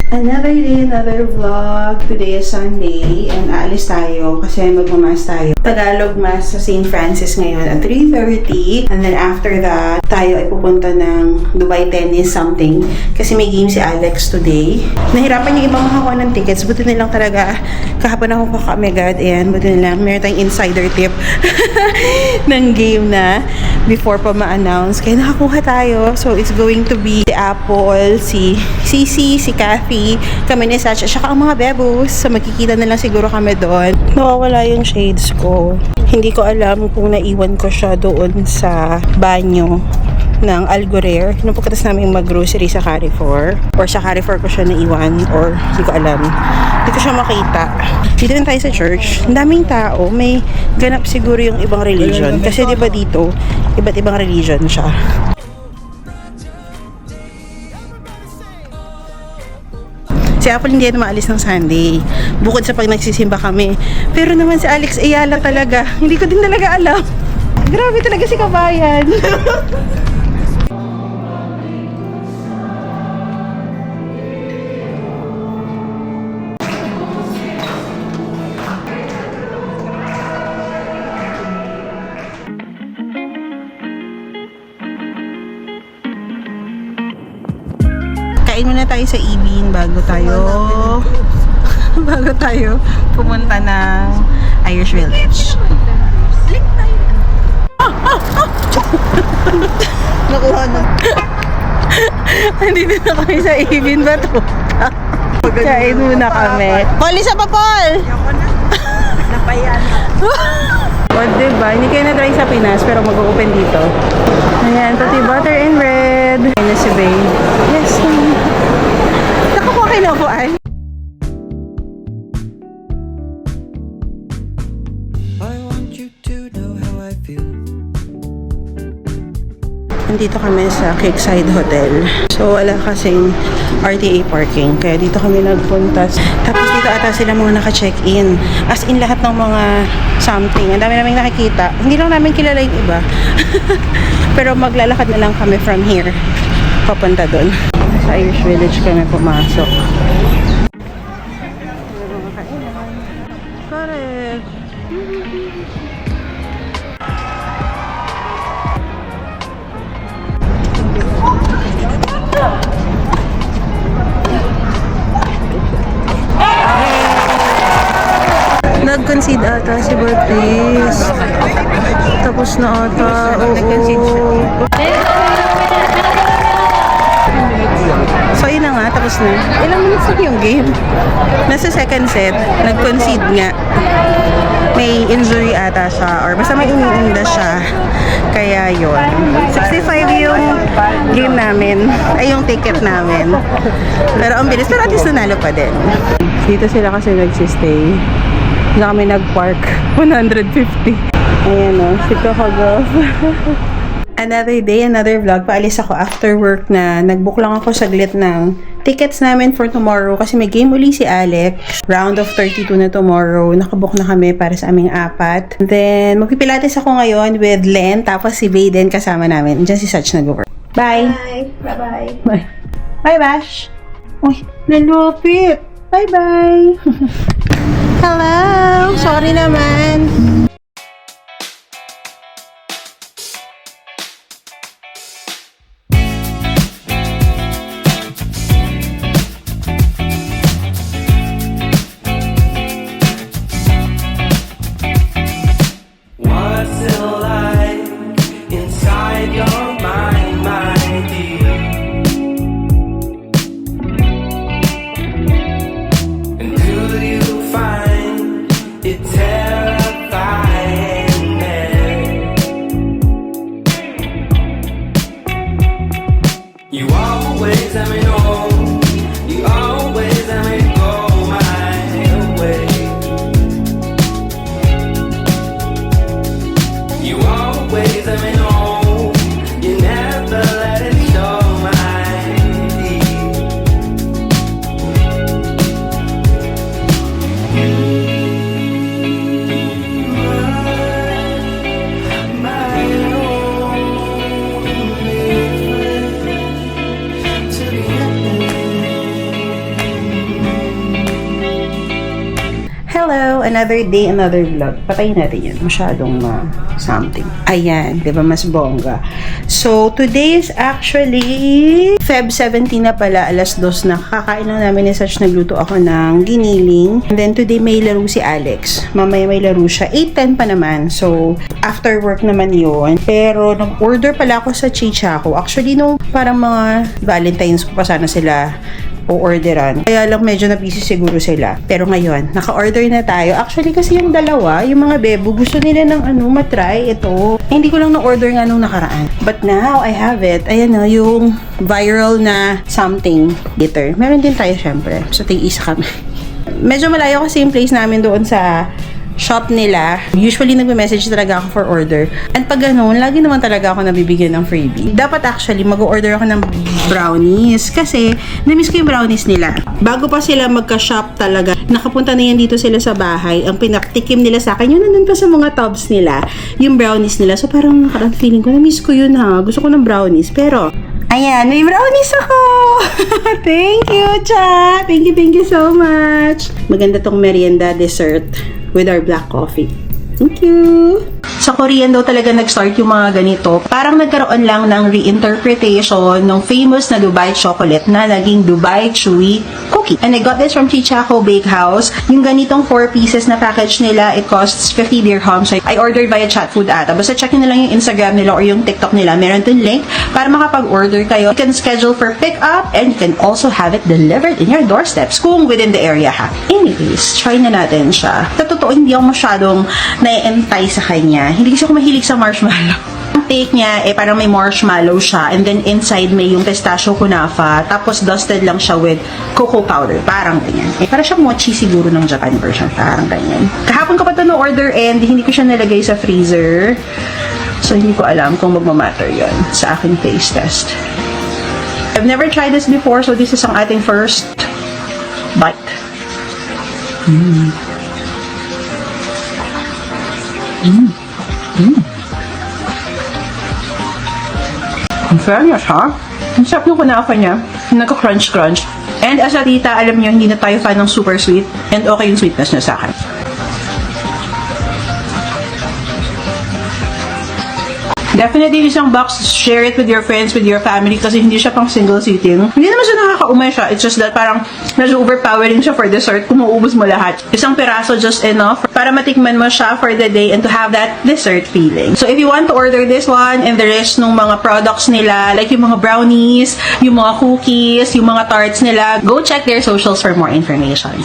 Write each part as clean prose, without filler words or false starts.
Another day, another vlog. Today is Sunday and aalis tayo kasi magmamas tayo. Tagalog Mass sa St. Francis ngayon at 3:30 and then after that, tayo ay pupunta ng Dubai Tennis something kasi may game si Alex today. Nahirapan yung ibang makakuha ng tickets. Buti nilang talaga kahapon ako kakamegad and buti nilang meron tayong insider tip ng game na before pa ma-announce. Kaya nakakuha tayo. So it's going to be si Apple, si Sisi, si Kathy, kami ni Satch, at saka ang mga bebos. So magkikita na lang siguro kami doon. Nawawala yung shades ko. Hindi ko alam kung naiwan ko siya doon sa banyo ng Algorer. Nung pagkatas namin mag-grocery sa Carrefour. Or sa Carrefour ko siya naiwan. Or hindi ko alam. Hindi ko siya makita. Dito na tayo sa church. Ang daming tao. May ganap siguro yung ibang religion. Kasi diba dito, iba't ibang religion siya. Si Apple hindi na maalis ng Sunday. Bukod sa pag nagsisimba kami. Pero naman si Alex Ayala talaga. Hindi ko din talaga alam. Grabe talaga si Kabayan. Kain muna tayo sa Ibin bago tayo pumunta ng Irish Village. Nakuha na. Andito na kami sa Ibin ba to? Kain muna kami. Paul, isa pa, Paul! Ako na. Napayan ako. O, diba? Hindi kayo na-try sa Pinas pero mag-open dito. Ayan, pati butter and bread. Ayan na si Babe. Yes, nakakuha kayo na upuan. Nandito kami sa Creekside Hotel. So, wala kasing RTA parking. Kaya dito kami nagpunta. Tapos dito ata sila mga naka-check-in. As in lahat ng mga something. Ang dami namin nakikita. Hindi lang namin kilala yung iba. Pero maglalakad na lang kami from here. Papunta doon. Sa Irish Village kami pumasok. Correct. Nag-concede ata si Bertis. Tapos na ata. Oo. So, yun na nga. Tapos na. Ilang minutes na yung game? Nasa second set. Nag-concede nga. May injury ata siya. Or basta may iniinda siya. Kaya yun. 65 yung game namin. Ay, yung ticket namin. Pero ang bilis. Pero at least nanalo pa din. Dito sila kasi nagsistay. Dito kami nag-park. 150. Ayan o. Si Kakagov. Another day, another vlog. Paalis ako after work na nag-book lang ako saglit ng tickets namin for tomorrow kasi may game uli si Alex. Round of 32 na tomorrow. Nakabook na kami para sa aming 4. Then, magpipilates ako ngayon with Len. Tapos si Baden kasama namin. Diyan si Satch nag-work. Bye! Bye! Bye-bye! Bye! Bye, Bash! Uy, nalupit! Bye-bye! Hello! Sorry naman! another day, another vlog. Patayin natin yan. Masyadong something. Ayan, di ba mas bongga. So, today is actually Feb 17 na pala, alas 2 na. Kakain lang namin ni Sach, nagluto ako ng giniling. And then today may laro si Alex. Mamaya may laro siya. 8:10 pa naman. So, after work naman yun. Pero, nag-order pala ako sa Chichaco. Actually, nung parang mga Valentine's ko pa sana sila o-orderan. Kaya lang medyo na-busy siguro sila. Pero ngayon, naka-order na tayo. Actually, kasi yung dalawa, yung mga bebo, gusto nila ng matry ito. Hindi ko lang na-order nga nung nakaraan. But now, I have it. Ayan o, yung viral na something glitter. Meron din tayo, syempre. So, tig-isa kami. Medyo malayo kasi yung place namin doon sa shop nila. Usually, nagme-message talaga ako for order. And pag ganun, lagi naman talaga ako nabibigyan ng freebie. Dapat actually, mag-order ako ng brownies. Kasi, na-miss ko yung brownies nila. Bago pa sila magka-shop talaga, nakapunta na yan dito sila sa bahay. Ang pinaktikim nila sa akin, yun nandun pa sa mga tubs nila. Yung brownies nila. So, parang feeling ko, na-miss ko yun ha. Gusto ko ng brownies. Pero, ayan, may brownies ako! Thank you, Cha! Thank you so much! Maganda tong merienda dessert with our black coffee. Thank you! Sa Korean daw talaga nag-start yung mga ganito. Parang nagkaroon lang ng reinterpretation ng famous na Dubai chocolate na naging Dubai Chewy Cookie. And I got this from Chichaco Bakehouse. Yung ganitong 4 pieces na package nila, it costs 50 dirhams. So, I ordered via chat food ata. Basta check nyo na lang yung Instagram nila or yung TikTok nila. Meron din link para makapag-order kayo. You can schedule for pick-up and you can also have it delivered in your doorsteps kung within the area ha. Anyways, try na natin siya. Sa totoo, hindi ako masyadong nai-entay sa kanya. Hindi kasi ako mahilig sa marshmallow. Ang take niya, parang may marshmallow siya and then inside may yung pistachio kunafa tapos dusted lang siya with cocoa powder. Parang ganyan. Parang siyang mochi siguro ng Japan version. Parang ganyan. Kahapon ko pa ito na-order and hindi ko siya nalagay sa freezer. So, hindi ko alam kung magmamatter yun sa aking taste test. I've never tried this before so this is ang ating first bite. Ang fairness, ha? Ang sarap yung kunafa niya. Nagka-crunch-crunch. And as a tita, alam niyo, hindi na tayo fan ng super sweet. And okay yung sweetness niya sa akin. Definitely, isang box, share it with your friends, with your family, kasi hindi siya pang single sitting. Hindi naman siya nakakaumay siya. It's just that parang medyo overpowering siya for dessert kung mauubos mo lahat. Isang piraso just enough para matikman mo siya for the day and to have that dessert feeling. So, if you want to order this one and the rest ng mga products nila, like yung mga brownies, yung mga cookies, yung mga tarts nila, go check their socials for more information.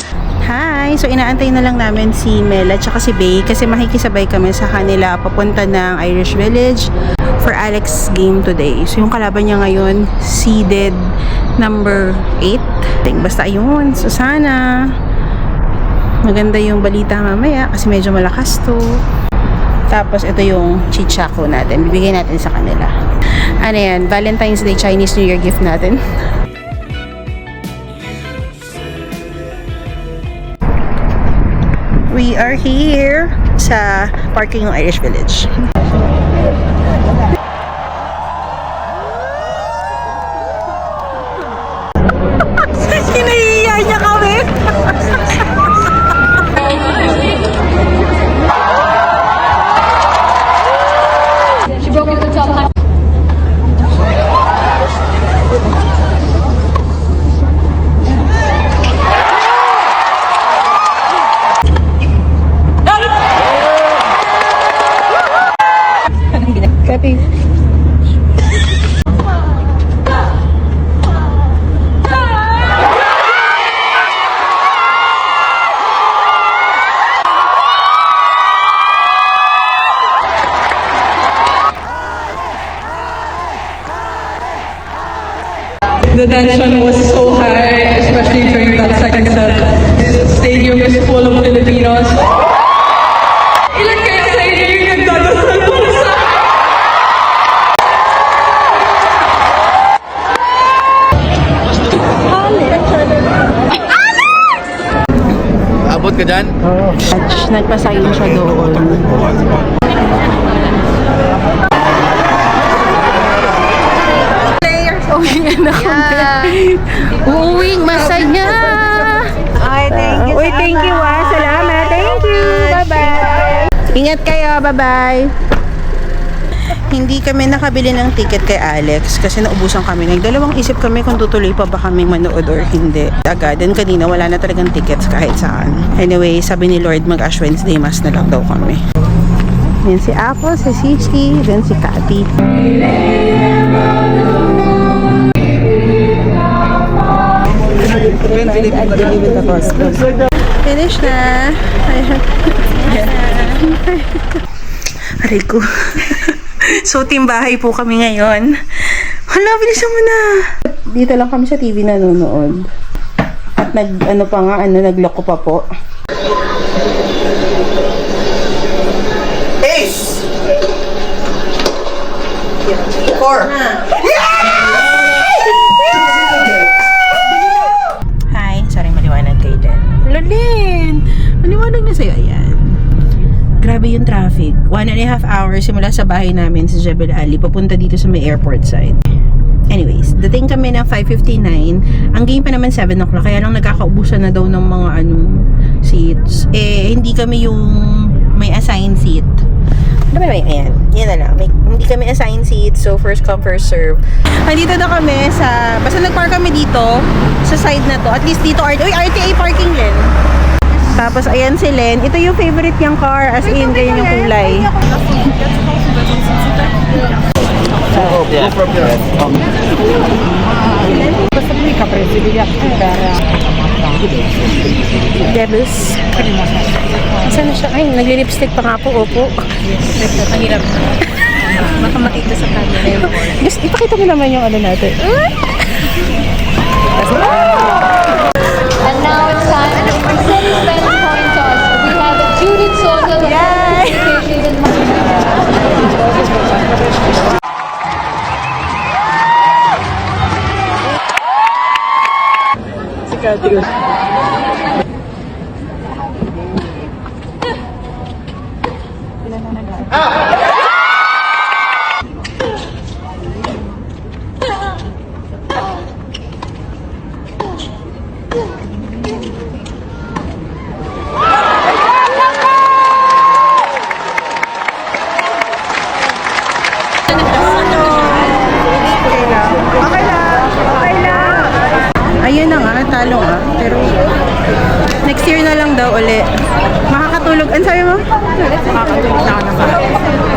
Hi! So, inaantay na lang namin si Mel at saka si Bay kasi makikisabay kami sa kanila papunta ng Irish Village for Alex game today. So, yung kalaban niya ngayon, seeded number 8. Basta yun. So, sana maganda yung balita mamaya kasi medyo malakas to. Tapos, ito yung chichaco natin. Bibigay natin sa kanila. Ano yan? Valentine's Day Chinese New Year gift natin. We are here sa parking ng Irish Village. Hinahiya niya kami. She broke into top. Happy. The tension was so high, especially during that second set. This stadium is full of Filipinos. Ilan kaya sa inyo yung nagdadasal para sa Abot ka dyan? Nagpasayin siya doon. Uuwing masaya. Ay, thank you. Uy, thank you ah. Salamat. Thank you. Bye-bye. Hindi kami nakabili ng ticket kay Alex kasi naubusan kami. Nagdalawang isip kami kung tutuloy pa ba kami manood or hindi. Agad. And kanina wala na talagang tickets kahit saan. Anyway, sabi ni Lord mag-Ash Wednesday Mass na lang daw kami. Yan si Apple, si Sisi, then si Cathy. Finish na. Aray ko. So, team bahay po kami ngayon. Hala, bilisan mo na. Dito lang kami sa TV nanonood. At nagloko pa po. Ace! 4! Hi, sorry maliwanag kayo dyan. Lolin! Maliwanag na sa'yo, ayan. Grabe yung traffic. 1.5 hours simula sa bahay namin sa Jebel Ali papunta dito sa may airport side. Anyways, dating kami ng 5:59. Ang game pa naman 7 o'clock. Kaya lang nagkakaubusan na daw ng mga seats. Hindi kami yung may assigned seat. Ayan. Yan na lang. Hindi kami assigned seat. So, first come, first serve. Nandito na kami sa... Basta nag-park kami dito sa side na to. At least dito, RTA parking din. Tapos, ayan si Len. Ito yung favorite niyang car. As in, ganyan yung kulay. Devils. Saan na siya? Ay, nagli-lipstick pa nga po. Opo. Mahirap. Baka makita sa camera yung board. Gusto, ipakita mo naman yung natin. And now it's time to present best point toss. We have Judith Soto. Ayun na nga, talo nga. Pero, next year na lang daw uli. Makakatulog. Ano sabi mo? Makakatulog na ako.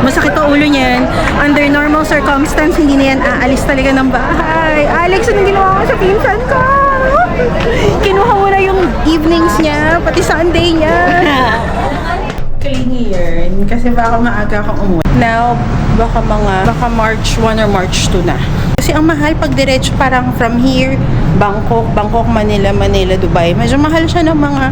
Masakit ang ulo niyan. Under normal circumstance, hindi na yan aalis talaga ng bahay. Alex, anong ginawa mo sa pinsan ko? Kinuha mo na yung evenings niya, pati Sunday niya. Clingy yun. Kasi baka maaga kang umuwi. Now, baka March 1 or March 2 na. Kasi ang mahal pag diretso parang from here, Bangkok, Manila, Dubai. Medyo mahal siya ng mga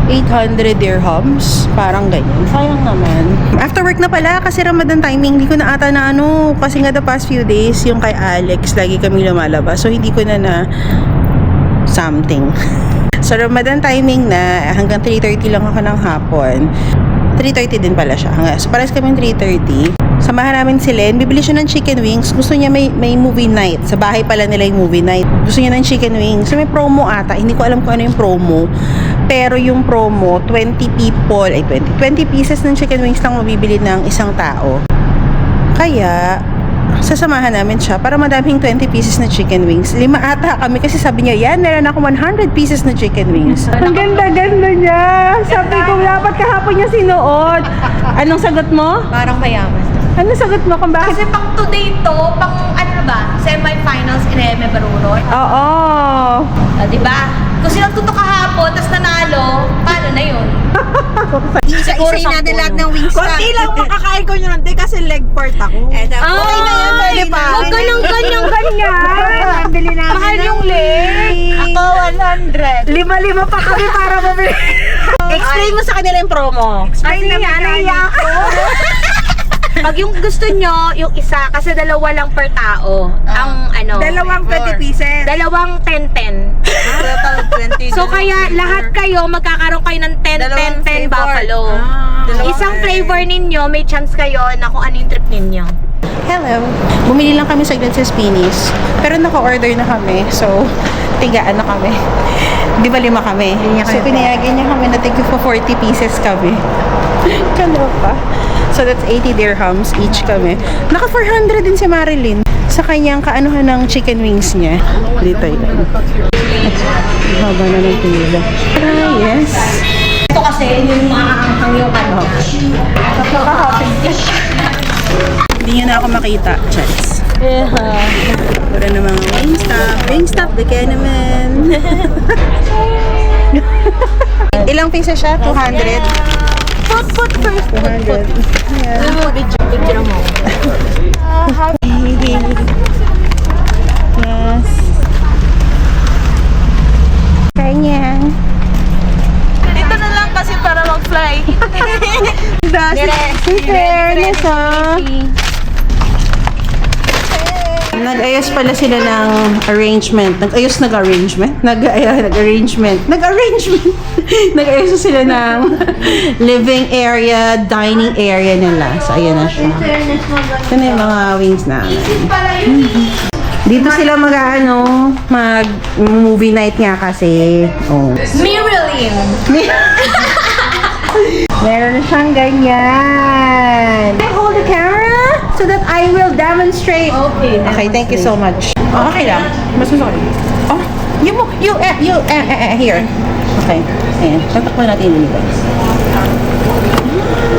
800 dirhams. Parang ganyan. Sayang naman. After work na pala kasi Ramadan timing. Hindi ko na ata na kasi nga the past few days yung kay Alex, lagi kami lumalabas. So hindi ko na something. So Ramadan timing na hanggang 3:30 lang ako ng hapon. 3:30 din pala siya. So pares kami 3:30. Samahan namin si Len. Bibili siya ng chicken wings. Gusto niya may movie night. Sa bahay pala nila yung movie night. Gusto niya ng chicken wings. So may promo ata. Hindi ko alam kung ano yung promo. Pero yung promo, 20 pieces ng chicken wings lang mabibili ng isang tao. Kaya, sasamahan namin siya para madaming 20 pieces na chicken wings. 5 ata kami kasi sabi niya, yan, meron ako 100 pieces na chicken wings. Ang ganda-ganda niya. Sabi ko, dapat kahapon niya sinuot. Anong sagot mo? Parang mayaman. Ano sagot mo kung bakit? Kasi pang today to, pang ano ba, semi-finals in EME Barurot. Oo. Diba? Kung silang tuto kahapon, tas nanalo, paano na yun? Isa-isayin natin lahat ng wings. Konti lang makakain ko nyo nanti kasi leg part ako. Okay na yan, pwede pa. Huwag ka nang ganyan. Bili namin Mahal yung leg. Ako 100. 5 pa kami para mabili. Explain mo sa kanila yung promo. Kasi nga, naiya ako. Pag yung gusto nyo, yung isa, kasi 2 lang per tao. Ang ano. Dalawang 20 pieces. Dalawang 10-10. Total 20. So kaya lahat kayo magkakaroon kayo ng 10-10-10 buffalo. Isang flavor ninyo, may chance kayo na kung ano yung trip ninyo. Hello. Bumili lang kami saglit sa Spinies. Pero naka-order na kami. So, tigaan na kami. Di ba 5 kami? So, pinayagan niya kami na tigil po 40 pieces kami. Kano pa? So that's 80 dirhams each kami. Naka 400 din si Marilyn sa kanyang kaanuhan ng chicken wings niya. Dito yun. Haba na ng pila. Yes. Ito kasi, yung maaanghang yung ano. Hindi nyo na ako makita, Charis. Para na mga Wingstop. Wingstop, bigyan naman. Ilang pieces siya? 200? Put first. 200. Picture mo. Yes. Kanyang. Dito na lang kasi para mag-fly. In fairness, ha? Nag-ayos pala sila ng arrangement. Nag-arrangement? Nag-arrangement. Nag-ayos sila ng living area, dining area nila. So, ayan na siya. Ito na yung mga wings namin. Dito sila mag-movie night nga kasi. Oh. Marilyn. Meron siyang ganyan. I hold the camera so that I will demonstrate. Okay, thank you so much. Oh, okay lang. Mas gusto ko. Oh, here. Okay. Ayan. Tatakpan natin yun, guys.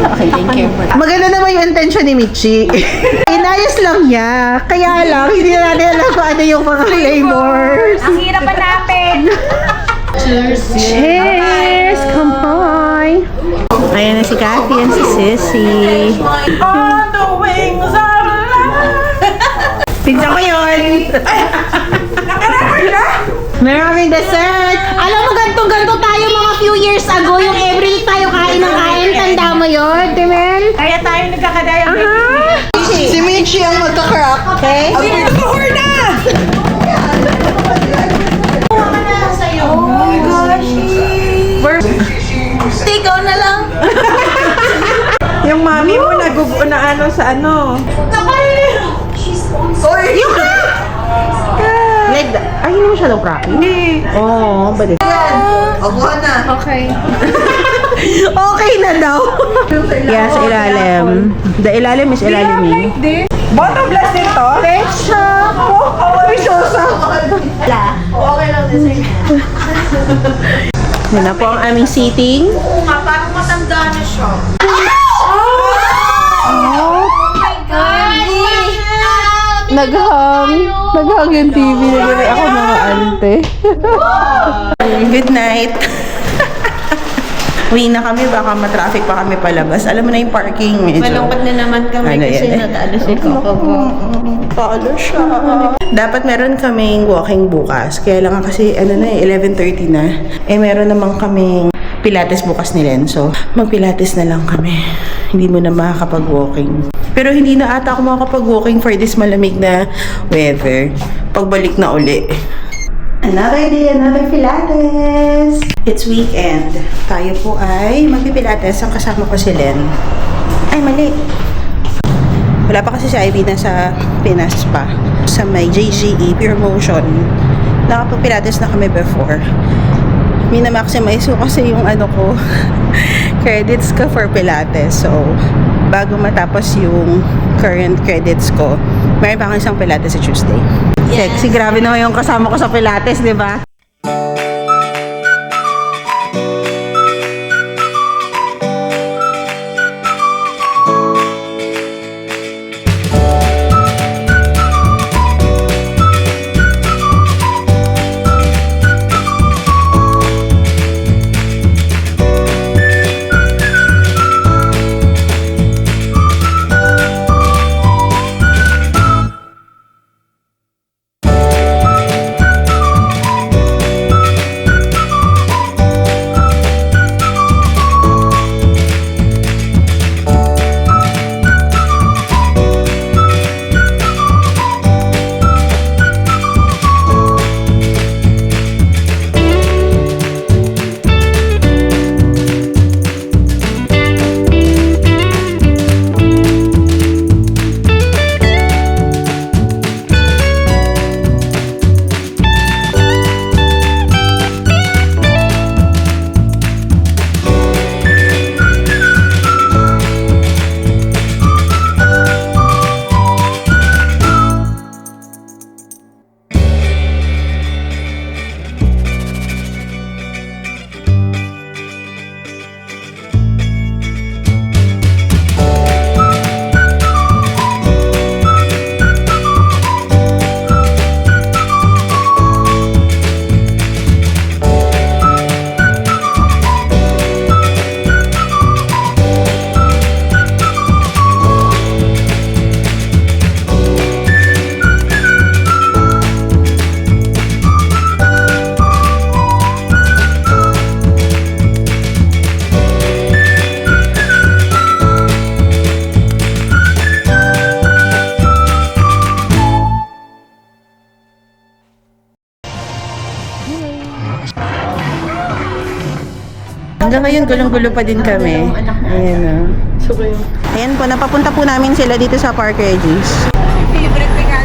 Okay, thank you. Maganda naman yung intention ni Michi. Inayos lang niya. Kaya lang, hindi na natin alam kung ano yung mga flavors. Ang hirap hanapin. Cheers! Come on! Ayan na si Cathy and si Sissy. On the wings of love. Pinsa ko yun! Meron kaming dessert! Alam mo, ganto-ganto tayo mga few years ago. Yung every week tayo kain ng kain. Tanda mo yun, Timel? Kaya tayo nagkakadaya. Si Michi ang magka-crack. Okay? Nag-score na! Oh my gosh! Ikaw na lang. Yung mami mo na ano sa ano. Yung like that. Ay, hindi mo siya daw crack? Hindi. Oo, ba din? Okay. Okay na daw. Yeah, sa ilalim. The ilalim is ilalim. Bottom blast nito? Pecha! Uy, sosa! Okay lang din. Yan na po ang aming seating. Oo nga, parang matanda na siya. Naghang yung TV. Nagawin ako mga ante. Good night. Uwi na kami, baka matraffic pa kami palabas. Alam mo na yung parking medyo. Malungkot na naman kami Ano kasi yan? natalo si Coco. Paano siya? Dapat meron kaming walking bukas. Kaya lang kasi, 11:30 na. Eh, meron naman kaming pilates bukas ni Len. So, mag-pilates na lang kami. Hindi mo na makakapag-walking. Pero hindi na ata ako makakapag-walking for this malamig na weather. Pagbalik na uli. Another day, another pilates. It's weekend. Tayo po ay magpipilates. Ang kasama ko si Len. Ay, mali. Wala pa kasi si Ivy na sa Pinas pa. Sa may JGE, Pure Motion. Nakapagpilates na kami before. Minamaximize ko kasi yung credits ko for Pilates. So, bago matapos yung current credits ko, mayroon pa akong isang Pilates sa Tuesday. Sexy, grabe naman yung kasama ko sa Pilates, di ba? Hanggang ngayon, gulong-gulo pa din kami. Ayan o. Ayan po, napapunta po namin sila dito sa Park Regis. Favorite ko nga.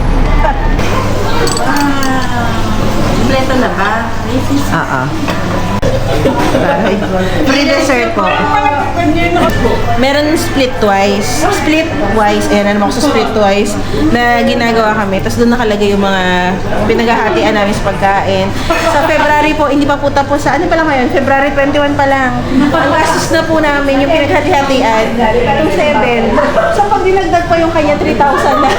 Kompleto na ba? Oo. Free dessert po. Meron split twice. Split twice. Ayan, naman ako sa split twice na ginagawa kami. Tapos doon nakalagay yung mga pinaghahatian namin sa pagkain. Sa February po, hindi pa po tapos sa, ano pa lang ngayon? February 21 pa lang. Ang gastos na po namin yung pinaghati-hatian. Yung 7. So pag dinagdag pa yung kanya, 3,000 na.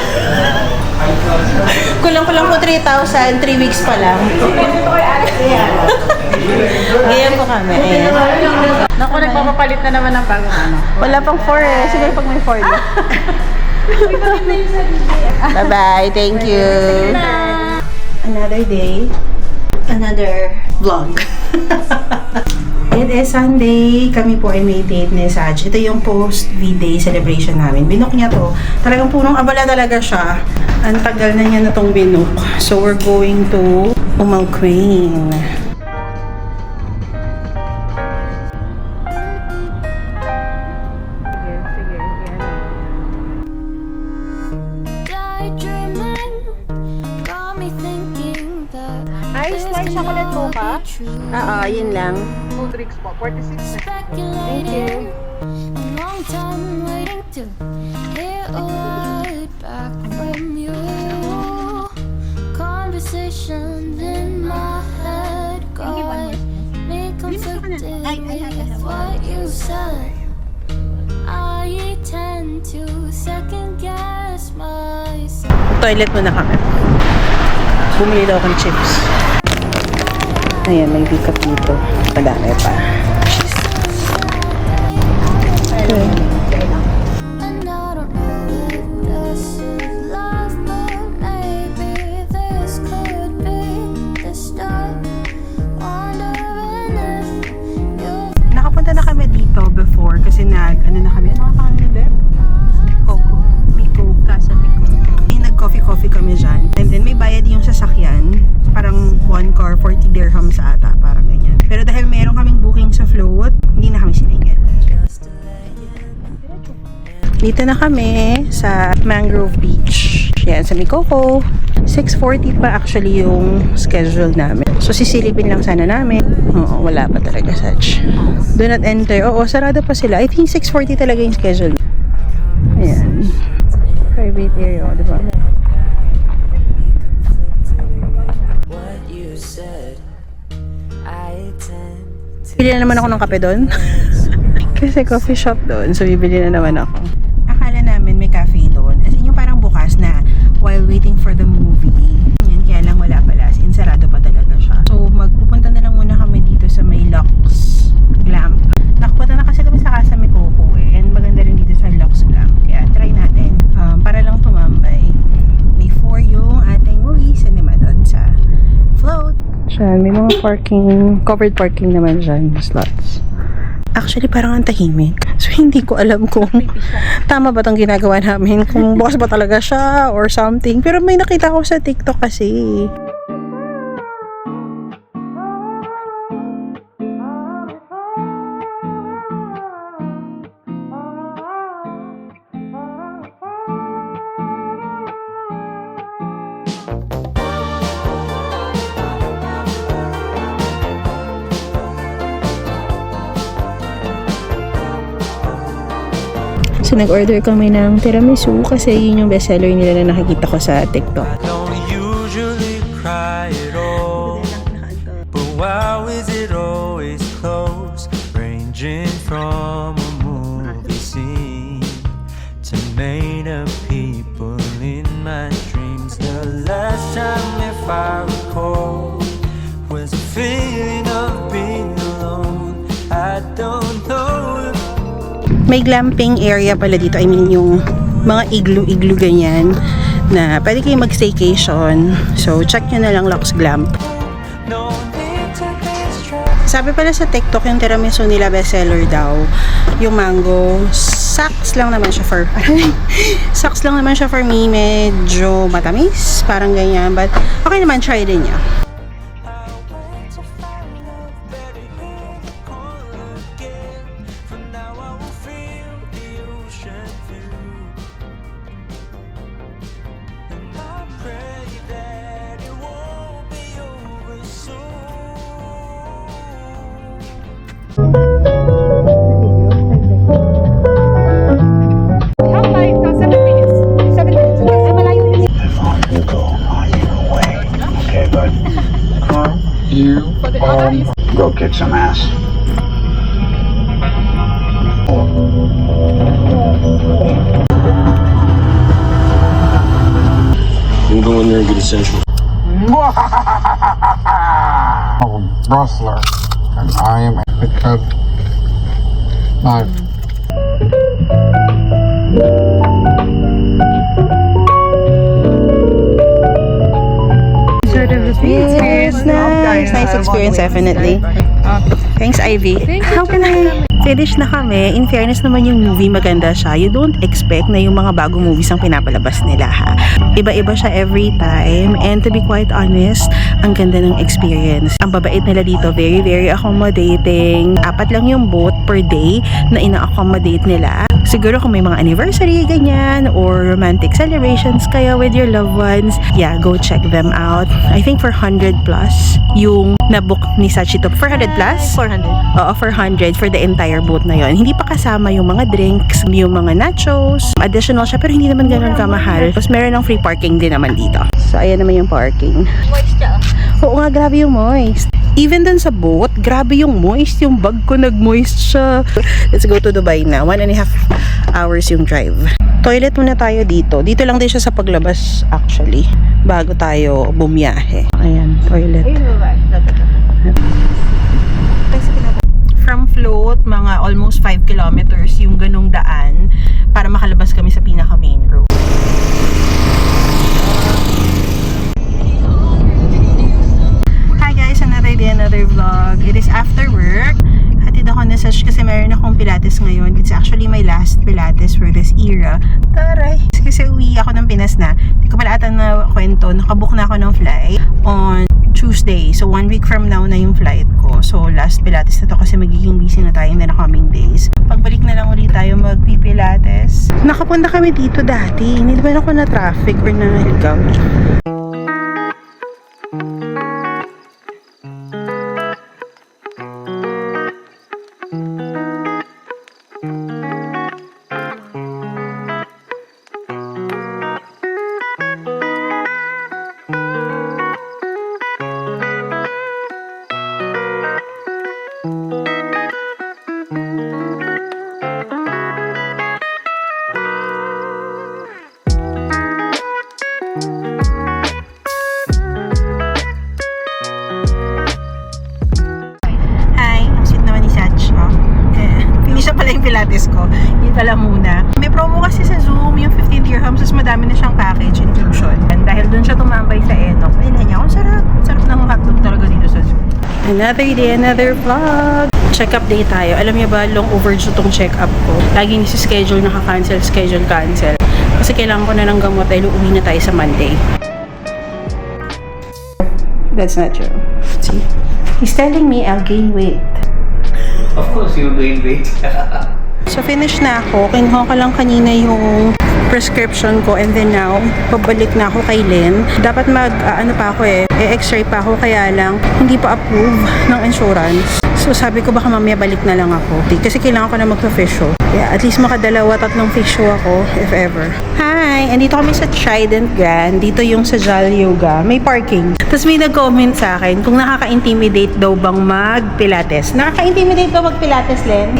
Kulang-kulang po 3,000, 3 weeks pa lang. Ganyan po kami. Ayan. Naku, nagpapapalit na naman ng bagong ano. Wala pang 4 eh. Siguro pag may 4 na. Bye-bye. Thank you. Another day. Another vlog. It is Sunday. Kami po ay may date ni Saj. Ito yung post V-Day celebration namin. Binook niya to. Talagang punong abala talaga siya. Ang tagal na niya na tong binook. So we're going to Umaw Queen. Ice white chocolate mocha. Oo, yun lang. 2 drinks po. 46 na. Thank you. A long time waiting to hear a word back from you. Conversations in my head got me conflicted with what you said. I tend to second guess myself. Toilet muna kami. Bumili daw akong chips. Ayan, may pick-up dito. Madami pa. Okay. And I don't know if this is love, but maybe this could be the start. Wondering if you're Nakapunta na kami dito before kasi ano na kami. Ano ka kami ulit? Coco. Miko. Casa Miko. Nag-coffee kami dyan. And then may bayad yung sasakyan. Parang 1 car, 40 dirhams ata. Parang ganyan. Pero dahil meron kaming booking sa float, hindi na kami siningit. Dito na kami sa Mangrove Beach. Yan, sa Mikoko. 6:40 pa actually yung schedule namin. So, sisilipin lang sana namin. Oo, wala pa talaga, Saj. Do not enter. Oo, sarado pa sila. I think 6:40 talaga yung schedule. Ayan. Private area, di ba? Bili na naman ako ng kape doon. Kasi coffee shop doon. So, bibili na naman ako. Akala namin may cafe doon. As in, yung parang bukas na while waiting for the movie. Yan, kaya lang wala pala. As in, sarado pa talaga siya. So, magpupunta na lang muna kami dito sa may Lux Glam. Nakapunta na kasi kami sa Casa Mikoko eh. And maganda rin dito sa Lux Glam. Kaya try natin. Para lang tumambay. Before yung ating movie cinema doon sa float. Siyan, may mga parking, covered parking naman dyan, slots. Actually, parang ang tahimik. So, hindi ko alam kung tama ba itong ginagawa namin. Kung bukas ba talaga siya or something. Pero may nakita ko sa TikTok kasi. So, nag-order kami ng tiramisu kasi yun yung bestseller nila na nakikita ko sa TikTok. I don't usually cry at all, but why is it always close? Ranging from a movie scene to made up people in my dreams. The last time, if I recall, was a feeling of being alone. I don't know. May glamping area pala dito. I mean, yung mga iglu-iglu ganyan na pwede kayo mag-staycation. So, check nyo na lang Lux Glamp. No need to be stressed. Sabi pala sa TikTok, yung tiramisu nila bestseller daw. Yung mango, sucks lang naman siya for sucks lang naman siya for me. Medyo matamis, parang ganyan. But, okay naman, try din niya. I went to find love, baby, here, call again. kick some ass. You go in there and get essential. I'm a wrestler, and I am a pickup knife. Yes, nice experience, definitely. Thanks, Ivy. How can I finish na kami? In fairness naman yung movie, maganda siya. You don't expect na yung mga bagong movies ang pinapalabas nila, ha? Iba-iba siya every time. And to be quite honest, ang ganda ng experience. Ang babait nila dito, very, very accommodating. 4 lang yung boat per day na ina-accommodate nila. Siguro kung may mga anniversary, ganyan, or romantic celebrations kayo with your loved ones, yeah, go check them out. I think 400 plus yung nabook ni Sachito. 400 plus? 400. Oo, 400 for the entire boat na yon. Hindi pa kasama yung mga drinks, yung mga nachos. Additional siya, pero hindi naman ganun kamahal. Tapos meron ng free parking din naman dito. So, ayan naman yung parking. Moist siya. Oo nga, grabe yung moist. Even dun sa boat, grabe yung moist. Yung bag ko nag-moist siya. Let's go to Dubai na. 1.5 hours yung drive. Toilet muna tayo dito. Dito lang din siya sa paglabas actually. Bago tayo bumiyahe. Ayan, toilet. From float, mga almost 5 kilometers yung ganong daan para makalabas kami sa pinaka main road. Hi guys, another day, another vlog. It is after work. Hatid ako na search kasi meron akong Pilates ngayon. It's actually my last Pilates for this era. Taray! Kasi uwi ako ng Pinas na. Hindi ko pala ata na kwento. Nakabook na ako ng flight on Tuesday. So 1 week from now na yung flight ko. So last Pilates na to kasi magiging busy na tayo in the coming days. Pagbalik na lang ulit tayo magpi-Pilates. Nakapunta kami dito dati. Hindi naman ako na traffic or na ligaw. Pilates ko. Yun pala muna. May promo kasi sa Zoom, yung 15 dirhams, tapos madami na siyang package inclusion. And dahil dun siya tumambay sa Enoch, ayun niya, ang sarap. Sarap ng hotdog talaga dito sa Zoom. Another day, another vlog. Check-up day tayo. Alam niyo ba, long overdue tong check-up ko. Lagi schedule naka-cancel, cancel. Kasi kailangan ko na ng gamot dahil uuwi na tayo sa Monday. That's not true. See? He's telling me I'll gain weight. Of course, you'll gain weight. So, finish na ako. Kinuha ko lang kanina yung prescription ko and then now, pabalik na ako kay Lynn. Dapat ano pa ako x-ray pa ako kaya lang hindi pa approve ng insurance. So, sabi ko baka mamaya balik na lang ako. Kasi kailangan ko na magpa-physio. Yeah, at least makadalawa, 3 physio ako if ever. Hi! Andito kami sa Trident Grand. Dito yung sa Jal Yoga. May parking. Tapos may nag-comment sa akin kung nakaka-intimidate daw bang mag-Pilates. Nakaka-intimidate daw mag-Pilates, Len?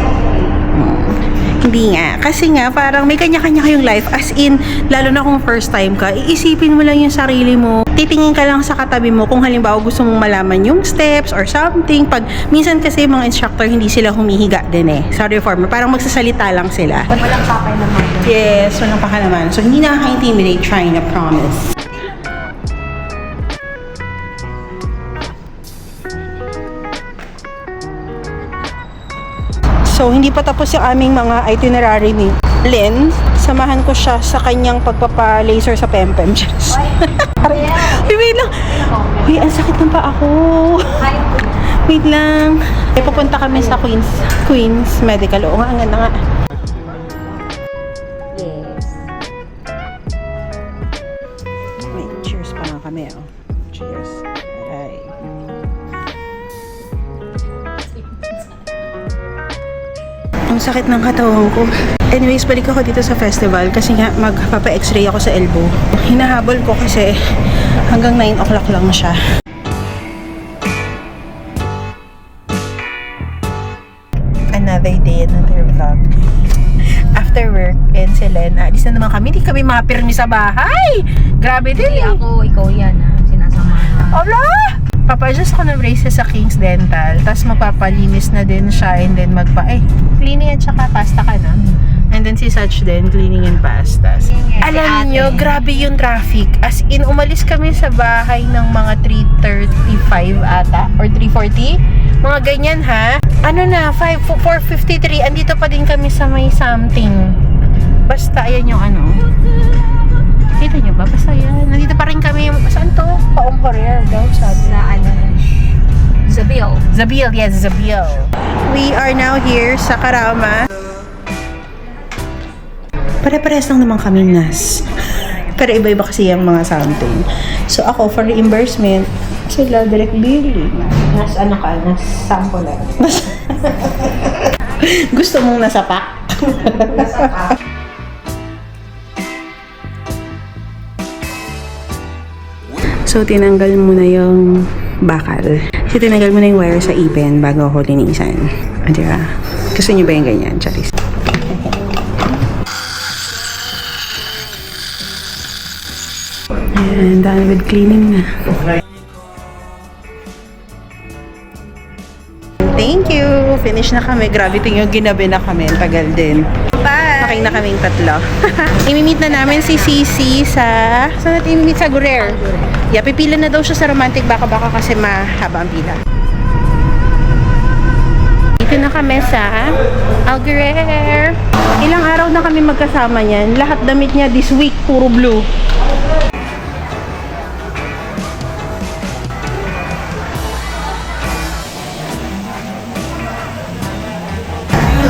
Hindi nga. Kasi nga, parang may kanya-kanya kayong life. As in, lalo na kung first time ka, iisipin mo lang yung sarili mo. Titingin ka lang sa katabi mo kung halimbawa gusto mong malaman yung steps or something. Pag minsan kasi mga instructor, hindi sila humihiga din sa reformer. Parang magsasalita lang sila. Walang pakay naman. Yes, walang pakay naman. So, hindi nakaka-intimidate, trying na promise. So, hindi pa tapos yung aming mga itinerary ni Lynn. Samahan ko siya sa kanyang pagpapa-laser sa Pempem. Wait lang. Uy, ang sakit ng paa ako. Wait lang. Pupunta kami sa Queens Medical. Oo nga, ang ganda nga. Yes. Wait, cheers pa nga kami. Cheers. Aray. Ang sakit ng katawan ko. Anyways, balik ako dito sa festival kasi nga magpapa-x-ray ako sa elbow. Hinahabol ko kasi hanggang 9 o'clock lang siya. another day, another vlog. After work, and si Len, alis na naman kami. Hindi kami mapirmi sa bahay. Grabe din eh. Ako, ikaw yan sinasamahan. Ala! Papa-adjust ko ng braces sa King's Dental. Tapos magpapalinis na din siya. And then cleaning at saka pasta ka na. And then si Sach din, cleaning and pasta. Alam nyo, grabe yung traffic. As in, umalis kami sa bahay ng mga 3:35 ata. Or 3:40. Mga ganyan ha. Ano na, 4:53. Andito pa din kami sa may something. Basta, ayan yung ano. Kita nyo ba? Basta yan. Nandito pa rin kami. Saan to? Paong Korea daw, sabi. Sa Zabil. Zabil, yes, Zabil. We are now here sa Karama. Pare-pares lang naman kaming nas. Pero iba-iba kasi yung mga something. So ako, for reimbursement, sila direct billing. Nas ano ka? Nas sample lang. Gusto mong nasapak? Nasapak. So, tinanggal mo na yung bakal. So, tinanggal mo na yung wire sa ipin bago ako linisan. Diba? Gusto nyo ba yung ganyan? Charis. And done with cleaning na. Thank you! Finish na kami. Grabe tingin yung ginabi na kami. Tagal din. Bye! Making na kaming tatlo. Imimit na namin si Sisi sa... Saan natin imimit? Sa Gurer. Yeah, pipila na daw siya sa romantic baka kasi mahaba ang pila. Dito na kami sa Alguer. Ilang araw na kami magkasama niyan. Lahat damit niya this week, puro blue.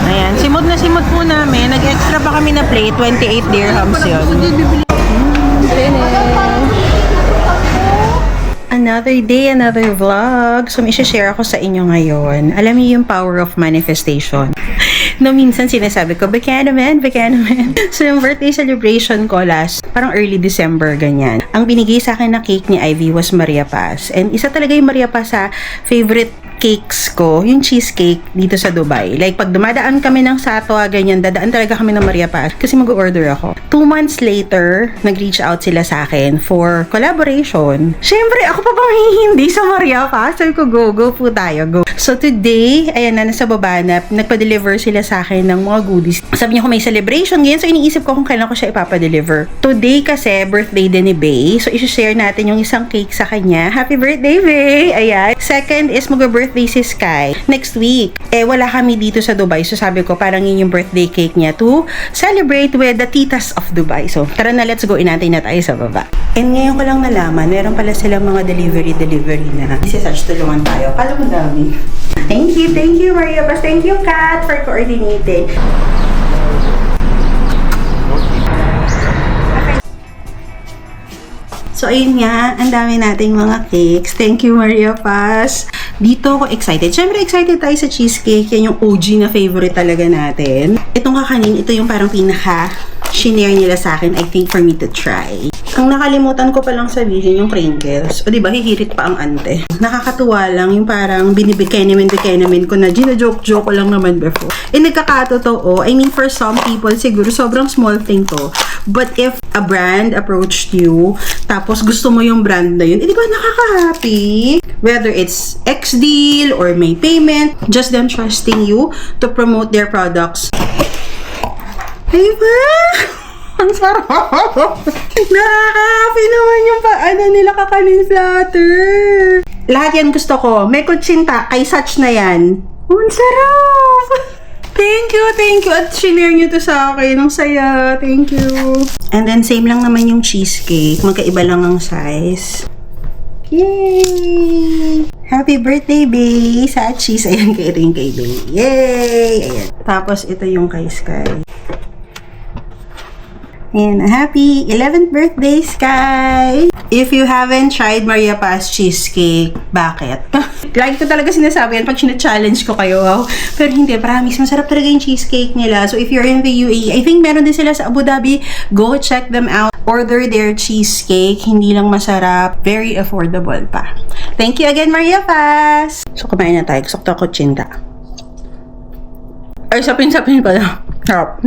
Ayan, simod na simod po namin. Nag-extra pa kami na plate, 28 dirhams yun. Another day, another vlog. So, may share ako sa inyo ngayon. Alam niyo yung power of manifestation. No, minsan sinasabi ko, baka naman. So, yung birthday celebration ko parang early December, ganyan. Ang binigay sa akin na cake ni Ivy was Maria Paz. And isa talaga yung Maria Paz sa favorite cakes ko, yung cheesecake dito sa Dubai. Like, pag dumadaan kami ng Satwa, ganyan, dadaan talaga kami ng Maria Paz kasi mag-order ako. 2 months later, nag-reach out sila sa akin for collaboration. Siyempre, ako pa bang hindi sa Maria Paz? Sabi ko, go po tayo, go. So, today, ayan na, nasa baba na, nagpa-deliver sila sa akin ng mga goodies. Sabi niya kung may celebration, ganyan. So, iniisip ko kung kailan ko siya ipapa-deliver. Today kasi, birthday din ni Bay. So, isi-share natin yung isang cake sa kanya. Happy birthday, Bay! Ayan. Second is, mag-birthday si Sky next week. Wala kami dito sa Dubai. So, sabi ko, parang yun yung birthday cake niya to celebrate with the titas of Dubai. So, tara na, let's go. Inantay na tayo sa baba. And ngayon ko lang nalaman, meron pala silang mga delivery na. Si Sach, tulungan tayo. Kala mo dami. Thank you, Maria Paz. Thank you, Kat, for coordinating. So, ayun nga, ang dami nating mga cakes. Thank you, Maria Paz. Dito ako excited. Siyempre, excited tayo sa cheesecake. Yan yung OG na favorite talaga natin. Itong kakanin, ito yung parang pinaka-shinare nila sa akin, I think, for me to try. Ang nakalimutan ko palang sabihin yung Pringles. O diba, hihirit pa ang ante. Nakakatuwa lang yung parang binibigay namin ko na gina-joke-joke ko lang naman before. Nagkakatotoo. I mean, for some people, siguro sobrang small thing to. But if a brand approached you, tapos gusto mo yung brand na yun, di ba nakaka-happy? Whether it's X-Deal or may payment, just them trusting you to promote their products. Diba? Ang sarap! Nakaka-happy naman yung nila kakanin platter. Lahat yan gusto ko. May kutsinta, kay Sach na yan. Ang sarap! Thank you! At shinare nyo to sa akin. Ang saya. Thank you. And then, same lang naman yung cheesecake. Magkaiba lang ang size. Yay! Happy birthday, Bay! Sachis. Ayan, ito yung kay Bay. Yay! Ayan. Tapos, ito yung kay Sky. And happy 11th birthday, Sky! If you haven't tried Maria Paz cheesecake, bakit? Lagi ko talaga sinasabi yan pag sina-challenge ko kayo. Wow. Pero hindi, promise, masarap talaga yung cheesecake nila. So if you're in the UAE, I think meron din sila sa Abu Dhabi. Go check them out. Order their cheesecake. Hindi lang masarap. Very affordable pa. Thank you again, Maria Paz! So kumain na tayo. Gusto ko kutsinta. Ay, sapin-sapin pala. Harap.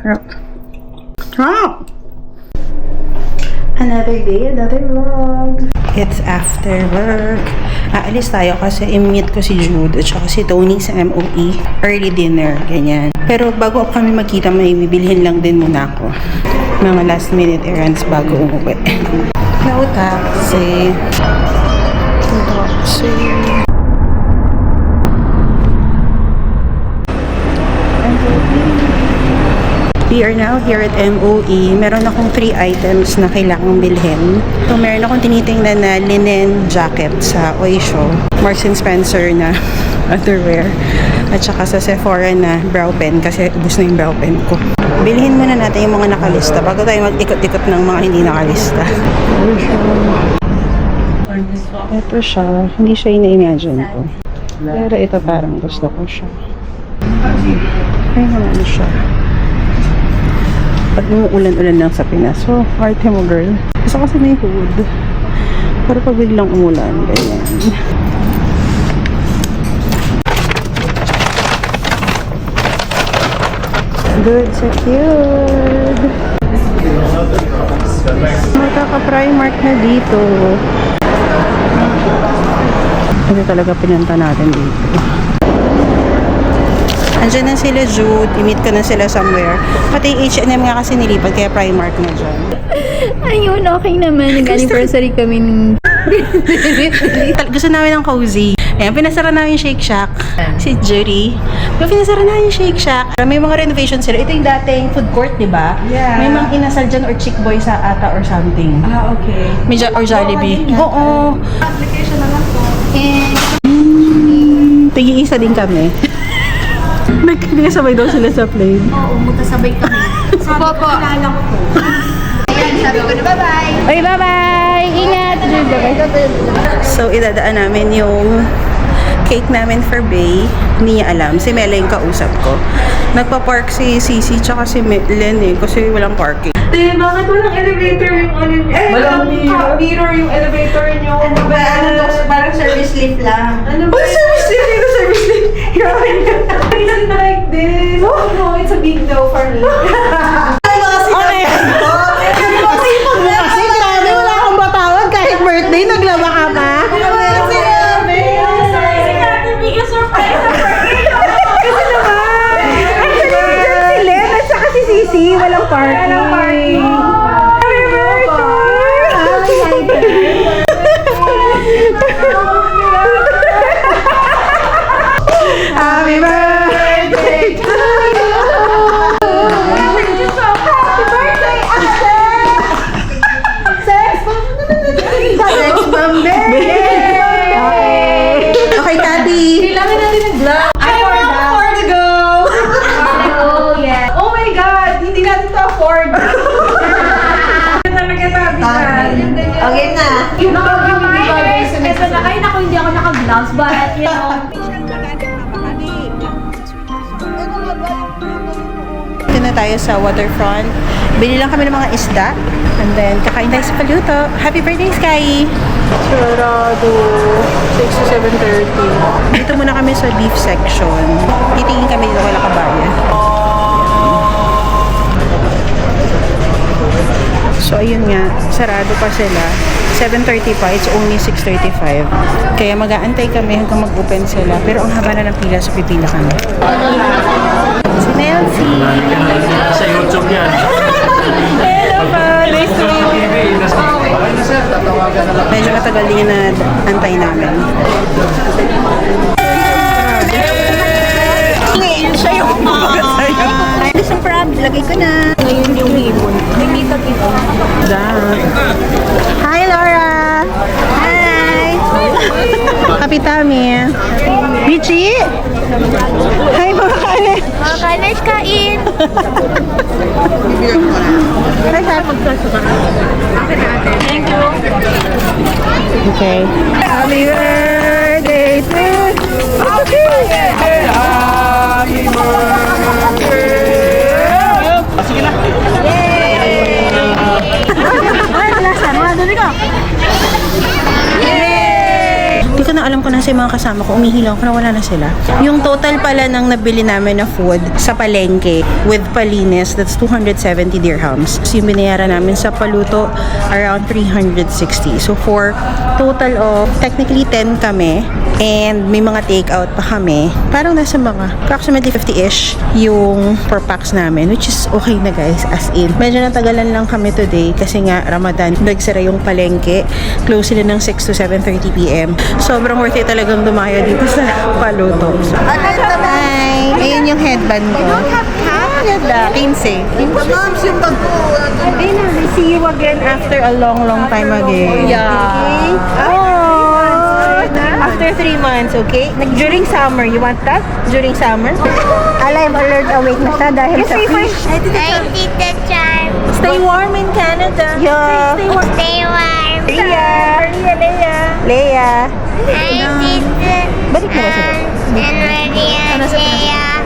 Harap. Harap! Another day, another vlog. It's after work. Aalis tayo kasi i-meet ko si Jude at saka si Tony sa MOE. Early dinner, ganyan. Pero bago kami magkita, may bibilhin lang din muna ako. Mga last minute errands bago umuwi. No taxi. Taxi. We are now here at MOE. Meron akong 3 items na kailangang bilhin. So, meron akong tinitingnan na linen jacket sa Oysho. Marks & Spencer na underwear. At saka sa Sephora na brow pen kasi ubos na yung brow pen ko. Bilhin muna natin yung mga nakalista bago tayo mag-ikot-ikot ng mga hindi nakalista. Ito siya. Hindi siya yung na-imagine ko. Pero ito parang gusto ko siya. Ay naman siya. Pag umuulan-ulan lang sa Pinas. So, arte mo, girl. Gusto kasi may hood. Pero pag biglang umulan, ganyan. Good, secured. Magkaka-Primark na dito. Ito talaga pinunta natin dito. Andiyan na sila, Jude. I-meet ko na sila somewhere. Pati H&M nga kasi nilipat, kaya Primark na dyan. Ayun, okay naman. Nag-anniversary kami ng... Gusto namin ng cozy. Ayan, pinasara namin yung Shake Shack. Si Judy. Pinasara namin yung Shake Shack. May mga renovation sila. Ito yung dating food court, di ba? Yeah. May mga inasal dyan or Chick Boy sa ata or something. Ah, okay. May or Jollibee. Oo. Application na lang po. And... Tigi-isa din kami. Nagkasabay daw sila sa plane. Oo, magkasabay kami. Sabi ko, kilala ko to. Ayan, sabi ko na bye-bye. Oy, bye-bye! Ingat! So, idadaan namin yung cake namin for Bay. Hindi niya alam. Si Mela yung kausap ko. Nagpa-park si Sisi tsaka si Len eh, kasi walang parking. Bakit walang elevator yung ano niyo? Walang mirror yung elevator niyo. Ano ba? Parang service lift lang. Ano ba? Service lift? Ito service lift. Grabe na. It's like this. Oh no, it's a big no for me. Ay, mga sinabi ko. Masipag na kasi. Grabe, wala akong matawag. Kahit birthday, naglaba ka pa. Ano ba yung sinabi? Hindi ka surprise sa birthday ko. Kasi naman. Actually, dyan si Len at saka si Sisi. Walang parking. Walang parking. Happy birthday! Happy birthday to you! Happy birthday, Ate! Sex bomb! Okay, Tati. Kailangan natin ng vlog. I want afford to go. Oh, yeah. Oh my God, hindi natin to afford. Talaga sabi na. Okay na. Yung vlog yung hindi bagay sa Ito na, ay naku, hindi ako naka-gloves, but you know. Ito na tayo sa waterfront. Bili lang kami ng mga isda. And then, kakain tayo sa paluto. Happy birthday, Sky! Sarado. 6 to 7:30. Dito muna kami sa beef section. Titingin kami dito wala kabayan. So, ayun nga. Sarado pa sila. 7:30 pa. It's only 6:35. Kaya mag-aantay kami hanggang mag-open sila. Pero ang haba na ng pila, so pipila kami. Si Nancy! Sa YouTube yan. Hello po! Nice to meet you. Medyo matagal din yung na-antay namin. Siya yung umagat sa'yo. Isang prab, lagay ko na. Ngayon yung ibon. May meetup ito. Hi, Laura! Hi! Happy Tami! Michi! Hi, mga kanin! Mga kaners, kain! Hi, Kat. Thank you. Okay. Happy birthday to you! Hindi ko na alam ko na sa mga kasama ko, umihilang ko na wala na sila. Yung total pala ng nabili namin na food sa palengke with palinis, that's 270 dirhams. So yung binayaran namin sa paluto, around 360. So for total of, technically 10 kami, and may mga takeout pa kami. Parang nasa mga approximately 50-ish yung per packs namin, which is okay na guys, as in. Medyo natagalan lang kami today kasi nga Ramadan, nagsara yung palengke. Close sila ng 6 to 7:30 p.m. Sobrang worth it talagang dumayo dito sa paluto. So, hi! Ayun yung headband ko. You don't have cap? Ganda. 15. We see you again after a long time again. Yeah. Okay? Oh! After 3 months, okay? During summer, you want that? During summer? Alive, alert, awake na siya dahil sa fish. I did the charm. Stay warm in Canada. Yeah. Stay warm. Leia. I did the Balik mo ba siya? and ready and